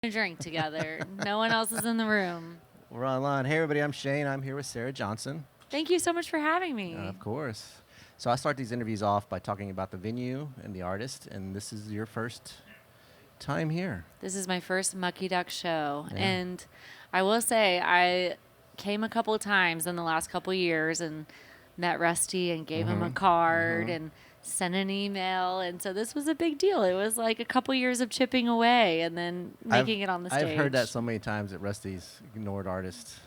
A drink together. No one else is in the room. We're online. Hey, everybody, I'm Shane. I'm here with Sarah Johnson. Thank you so much for having me. Of course. So I start these interviews off by talking about the venue and the artist, and this is your first time here. This is my first Mucky Duck show, Yeah. and I will say I came a couple of times in the last couple of years and met Rusty and gave him a card and sent an email, and so this was a big deal. It was like a couple years of chipping away and then making it on the stage. I've heard that so many times that Rusty's ignored artists.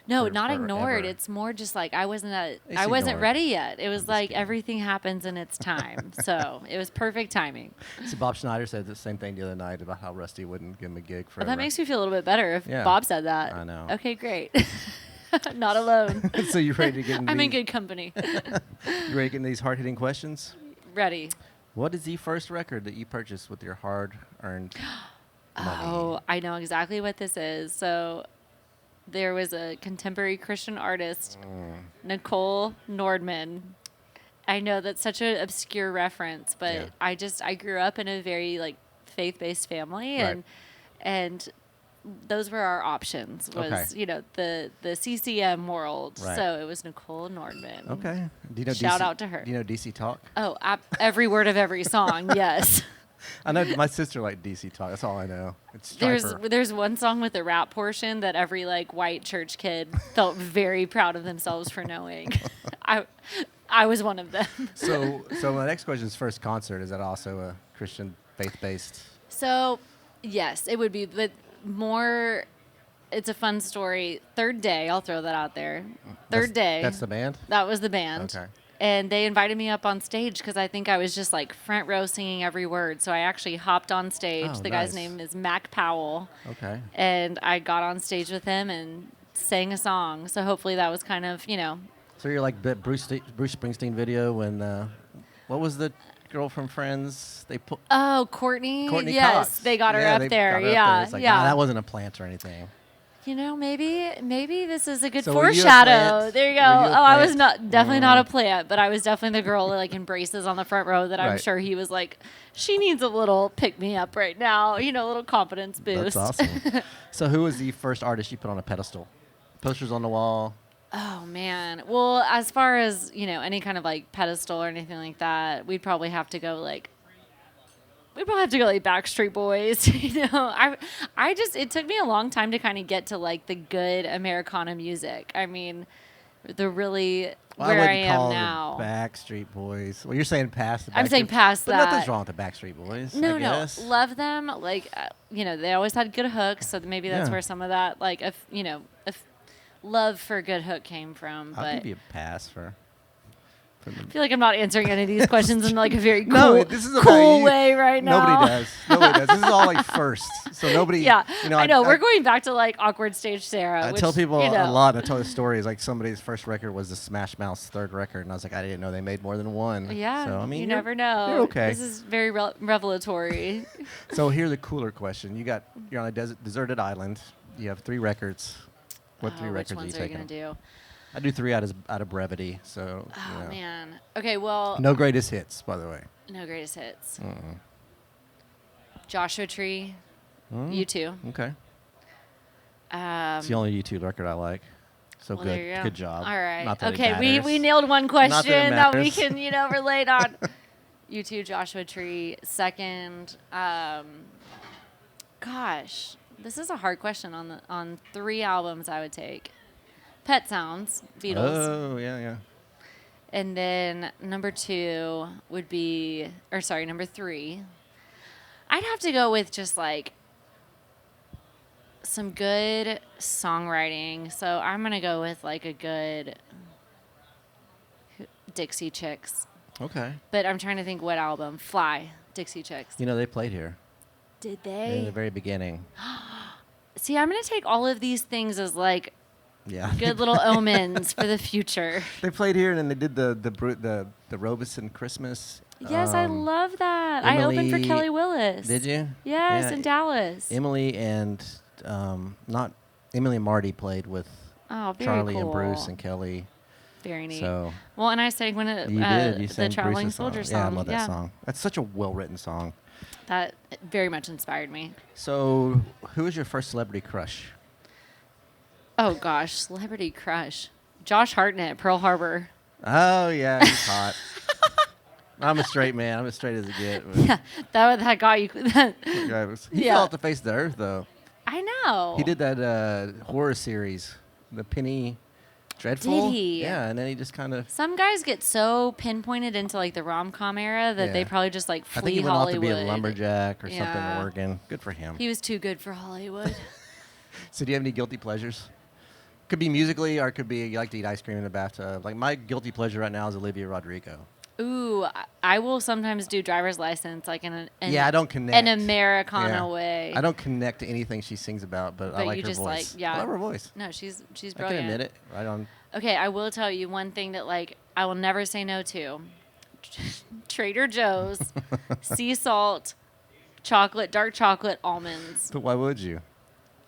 No, for not forever. ignored. It's more just like I wasn't ignored. ready yet. It was just like kidding. everything happens in its time. So it was perfect timing. See, Bob Schneider said the same thing the other night about how Rusty wouldn't give him a gig forever. Well, that makes me feel a little bit better if Yeah. Bob said that. I know. Okay, great. Not alone. So you ready to get into I'm in these, good company. you ready to get into these hard-hitting questions? Ready. What is the first record that you purchased with your hard-earned money? Oh, I know exactly what this is. So there was a contemporary Christian artist, Nicole Nordman. I know that's such an obscure reference, but Yeah. I grew up in a very like faith-based family, Right. and those were our options. Was Okay. The CCM world. Right. So it was Nicole Nordman. Okay. Do you know Shout DC, out to her. Do you know DC Talk? Oh, every word of every song. Yes. I know my sister liked DC Talk. That's all I know. It's There's Striper. there's one song with a rap portion that every like white church kid felt very proud of themselves for knowing. I was one of them. So my next question is first concert. Is that also a Christian faith-based? So, yes, it would be, but more. It's a fun story. Third Day, I'll throw that out there. Third Day. That's the band? That was the band. Okay. And they invited me up on stage because I think I was just like front row singing every word. So I actually hopped on stage. Oh, The guy's nice. name is Mac Powell. Okay. And I got on stage with him and sang a song. So hopefully that was kind of, So you're like the Bruce Springsteen video when what was the girl from Friends? They put Oh, Courtney. Courtney Yes, Cox. they got her Yeah, up they there. got her up Yeah, there. It's like, yeah. nah, that wasn't a plant or anything. Maybe this is a good So were you a foreshadow. plant? There you go. Were you a Oh, I was plant? definitely not a plant, but I was definitely the girl that like embraces on the front row that I'm Right. sure he was like, she needs a little pick me up right now, a little confidence boost. That's awesome. So who was the first artist you put on a pedestal? Posters on the wall. Oh man. Well, as far as, any kind of like pedestal or anything like that, we'd probably have to go like Backstreet Boys. I just, it took me a long time to kind of get to like the good Americana music. I mean, the really Well, where I wouldn't am call now. The Backstreet Boys. Well, you're saying past the Backstreet I'm saying past but that. nothing's wrong with the Backstreet Boys. No, I guess. love them. Like, they always had good hooks, so maybe that's Yeah. where some of that, like, if love for a good hook came from. I'll But give you a pass for I feel like I'm not answering any of these questions in like a very cool, No, this is about cool you. way right now. Nobody does. This is all like first. So nobody. Yeah, I know. I We're going back to like awkward stage Sarah. I which, tell people a lot. I tell the stories like somebody's first record was the Smash Mouth's third record, and I was like, I didn't know they made more than one. Yeah, So I mean, you you're- never know. You're okay. This is very revelatory. So here's the cooler question: you're on a deserted island. You have 3 records. What 3 records Which ones are are you you taking? gonna do? I do 3 out of brevity. So Oh man. Okay, well, no greatest hits, by the way. no greatest hits. Joshua Tree, Mm, you too. Okay. It's the only U2 record I like. So Well, good. there you go. Good job. All right. Not that it Okay, we matters. nailed one that it question that we matters. can, relate on. You too, Joshua Tree. Second, gosh, this is a hard question on 3 albums I would take. Pet Sounds, Beatles. Oh yeah. And then number 3. I'd have to go with just like some good songwriting. So I'm going to go with like a good Dixie Chicks. Okay. But I'm trying to think what album. Fly, Dixie Chicks. They played here Did in the they? very beginning. See, I'm going to take all of these things as like Yeah. good little omens for the future. They played here, and then they did the Robeson Christmas. Yes, I love that. I opened for Emily- Kelly Willis. Did you? Yes, Yeah, in Dallas. Emily and not Emily and Marty played with Oh, very Charlie cool. and Bruce and Kelly. Very neat. So well, and I sang one of you did. You the sang Traveling Bruce's Soldier song. Yeah, I song. love that song. That's such a well-written song. That very much inspired me. So, who was your first celebrity crush? Oh gosh, celebrity crush. Josh Hartnett, Pearl Harbor. Oh yeah, he's hot. I'm a straight man. I'm as straight as it gets. Yeah, that got you. He Yeah. fell off the face of the earth, though. I know. He did that horror series, The Penny Dreadful. Did he? Yeah, and then he just kind of. Some guys get so pinpointed into like the rom-com era that they Yeah. probably just like I flee think he went off to Hollywood. be a lumberjack or something Yeah. in Oregon. Good for him. He was too good for Hollywood. So, do you have any guilty pleasures? Could be musically, or it could be you like to eat ice cream in the bathtub. Like my guilty pleasure right now is Olivia Rodrigo. Ooh, I will sometimes do driver's license like in Yeah, I don't connect. an Americana Yeah. way. I don't connect to anything she sings about, but I But like you her just voice. like, yeah. I love her voice. No, she's I can brilliant. admit it. Right on. Okay, I will tell you one thing that like I will never say no to. Trader Joe's sea salt chocolate, dark chocolate almonds. But why would you?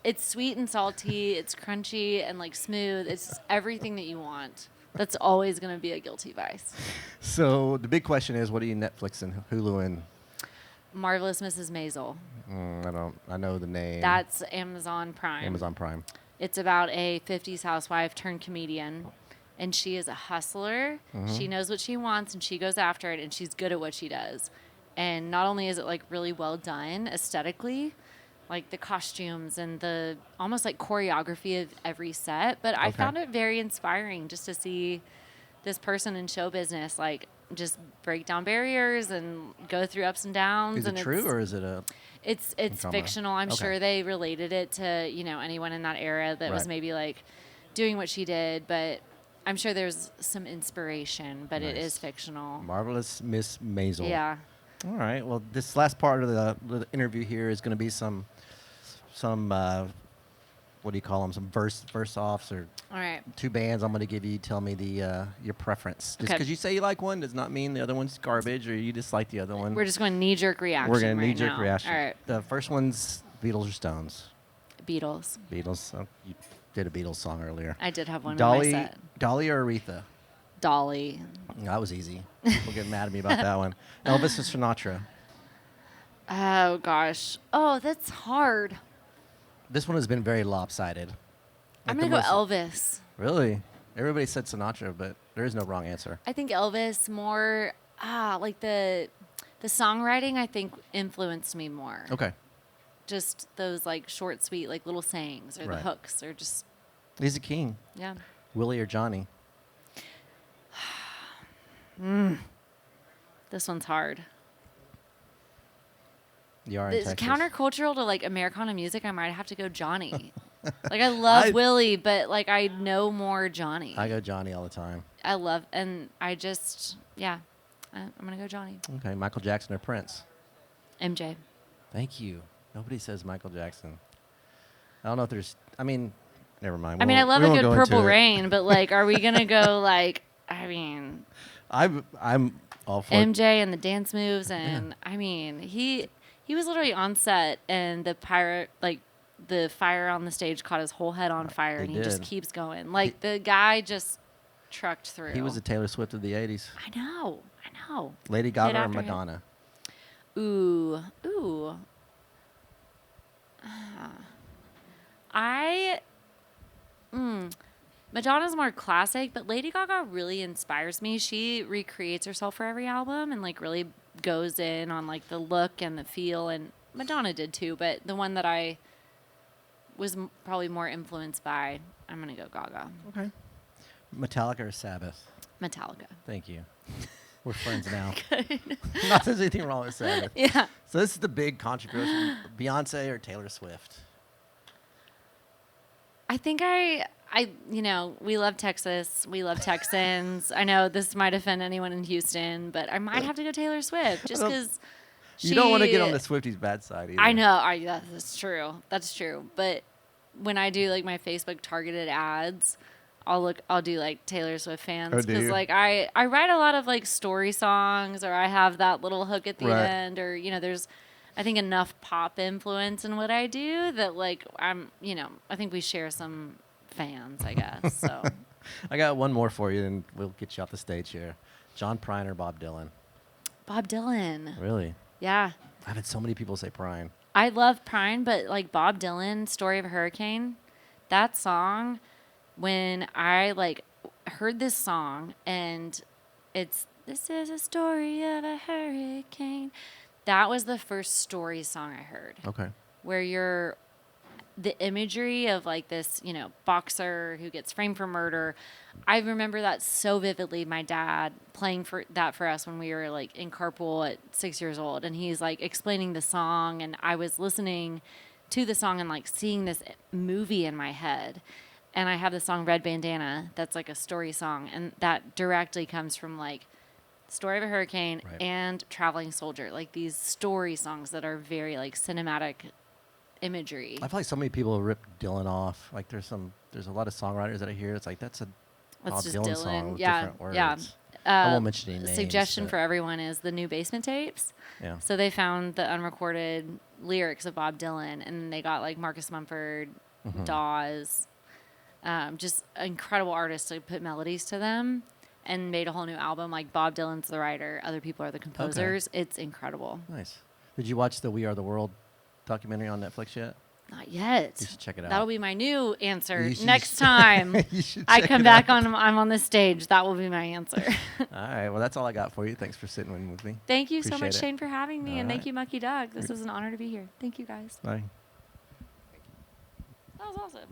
It's sweet and salty, it's crunchy and like smooth. It's everything that you want. That's always going to be a guilty vice. So the big question is, what are you Netflix and Hulu and? Marvelous Mrs. Maisel. I don't. I know the name. That's Amazon Prime. Amazon Prime. It's about a 50s housewife turned comedian, and she is a hustler. She knows what she wants, and she goes after it, and she's good at what she does. And not only is it like really well done aesthetically, like the costumes and the almost like choreography of every set, but I Okay. found it very inspiring just to see this person in show business like just break down barriers and go through ups and downs. Is it and true or is it a? it's drama? fictional. I'm Okay. sure they related it to, anyone in that era that was Right. maybe like doing what she did, but I'm sure there's some inspiration, but it Nice. is fictional. Marvelous Miss Maisel. Yeah. All right. Well, this last part of the interview here is going to be some what do you call them? Some verse offs or All right. two bands. I'm going to give you. Tell me the your preference. Just Okay. because you say you like one does not mean the other one's garbage or you dislike the other one. We're just going knee-jerk reaction. We're going to right knee-jerk now. reaction. All right. The first one's Beatles or Stones. Beatles. Beatles. Oh, you did a Beatles song earlier. I did have one Dolly, in my set. Dolly or Aretha? Dolly. That was easy. People get mad at me about that one. Elvis or Sinatra? Oh, gosh. Oh, that's hard. This one has been very lopsided. I'm Like going the to go most- Elvis. Really? Everybody said Sinatra, but there is no wrong answer. I think Elvis more, like the songwriting I think influenced me more. Okay. Just those like short, sweet, like little sayings or the Right. hooks or just, He's a king. yeah. Willie or Johnny? This one's hard. You are in It's Texas. countercultural to like Americana music. I might have to go Johnny. Like I love Willie, but like I know more Johnny. I go Johnny all the time. I love, and I just, yeah, I'm gonna go Johnny. Okay, Michael Jackson or Prince? MJ. Thank you. Nobody says Michael Jackson. I don't know if there's. I mean, never mind. I mean, We I love won't a good go into Purple it. Rain, but like, are we gonna go like? I mean, I'm all for MJ and the dance moves, and I mean, he was literally on set, and the the fire on the stage caught his whole head on fire, It and he just did. keeps going. Like the guy just trucked through. He was a Taylor Swift of the '80s. I know. Lady Gaga or after him. Madonna? Ooh. Madonna's more classic, but Lady Gaga really inspires me. She recreates herself for every album and like really goes in on like the look and the feel, and Madonna did too, but the one that I was probably more influenced by, I'm going to go Gaga. Okay. Metallica or Sabbath? Metallica. Thank you. We're friends now. Not that there's anything wrong with Sabbath. Yeah. So this is the big controversy: Beyonce or Taylor Swift? I think we love Texas. We love Texans. I know this might offend anyone in Houston, but I might have to go Taylor Swift just because You don't want to get on the Swifties' bad side either. I know. That's true. That's true. But when I do like my Facebook targeted ads, I'll do like Taylor Swift fans Oh, do because you? like I write a lot of like story songs, or I have that little hook at the Right. end, or there's I think enough pop influence in what I do that like I think we share some fans, I guess. So I got one more for you, and we'll get you off the stage here. John Prine or Bob Dylan? Bob Dylan. Really? Yeah. I've had so many people say Prine. I love Prine, but like Bob Dylan, Story of a Hurricane, that song, when I like heard this song and this is a story of a hurricane. That was the first story song I heard. Okay. Where the imagery of like this, boxer who gets framed for murder. I remember that so vividly. My dad playing for us when we were like in carpool at 6 years old, and he's like explaining the song, and I was listening to the song and like seeing this movie in my head. And I have the song Red Bandana that's like a story song, and that directly comes from like Story of a Hurricane and Traveling Soldier, like these story songs that are very like cinematic imagery. I feel like so many people rip Dylan off. Like there's a lot of songwriters that I hear. It's like that's Bob just Dylan song with different words. Yeah. I won't mention any names. Suggestion for everyone is the new Basement tapes. Yeah. So they found the unrecorded lyrics of Bob Dylan, and they got like Marcus Mumford, Dawes, just incredible artists to put melodies to them, and made a whole new album. Like Bob Dylan's the writer, other people are the composers. Okay. It's incredible. Nice. Did you watch the We Are the World documentary on Netflix yet? Not yet. You should check it out. That'll be my new answer next time I come back I'm on this stage. That will be my answer. All right. Well, that's all I got for you. Thanks for sitting with me. Thank you so Appreciate much, it. Shane, for having me. All and right. thank you, Mucky Doug. This was an honor to be here. Thank you, guys. Bye. That was awesome.